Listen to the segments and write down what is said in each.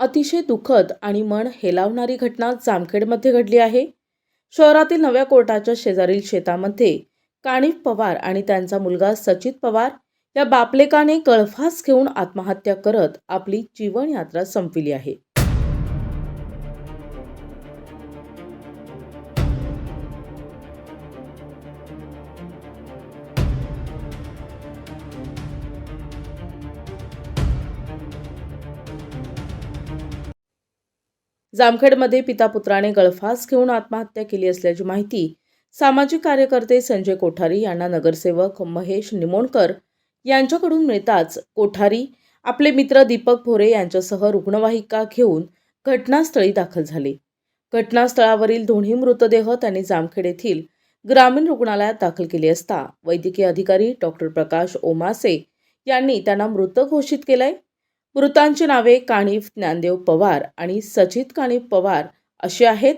अतिशय दुःखद आणि मन हेलावणारी घटना जामखेडमध्ये घडली आहे. शहरातील नव्या कोर्टाच्या शेजारील शेतामध्ये कानिफ पवार आणि त्यांचा मुलगा सचित पवार या बापलेकाने गळफास घेऊन आत्महत्या करत आपली जीवनयात्रा संपविली आहे. जामखेडमध्ये पिता पुत्राने गळफास घेऊन आत्महत्या केली असल्याची माहिती सामाजिक कार्यकर्ते संजय कोठारी यांना नगरसेवक महेश निमोणकर यांच्याकडून मिळताच कोठारी आपले मित्र दीपक भोरे यांच्यासह रुग्णवाहिका घेऊन घटनास्थळी दाखल झाले. घटनास्थळावरील दोन्ही मृतदेह त्यांनी जामखेड येथील ग्रामीण रुग्णालयात दाखल केले असता वैद्यकीय अधिकारी डॉक्टर प्रकाश ओमासे यांनी त्यांना मृत घोषित केलंय. मृतांची नावे कानिफ ज्ञानदेव पवार आणि सचित कानिफ पवार अशी आहेत.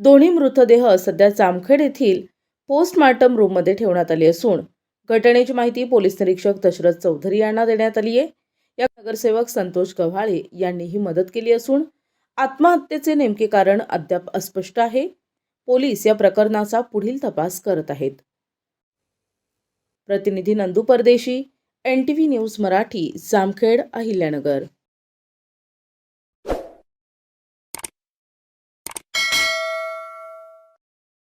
दोन्ही मृतदेह सध्या जामखेड येथील पोस्टमार्टम रूममध्ये ठेवण्यात आले असून घटनेची माहिती पोलीस निरीक्षक दशरथ चौधरी यांना देण्यात आली आहे. या नगरसेवक संतोष गव्हाळे यांनीही मदत केली असून आत्महत्येचे नेमके कारण अद्याप अस्पष्ट आहे. पोलीस या प्रकरणाचा पुढील तपास करत आहेत. प्रतिनिधी नंदू परदेशी, NTV न्यूज मराठी, जामखेड, अहिल्यानगर.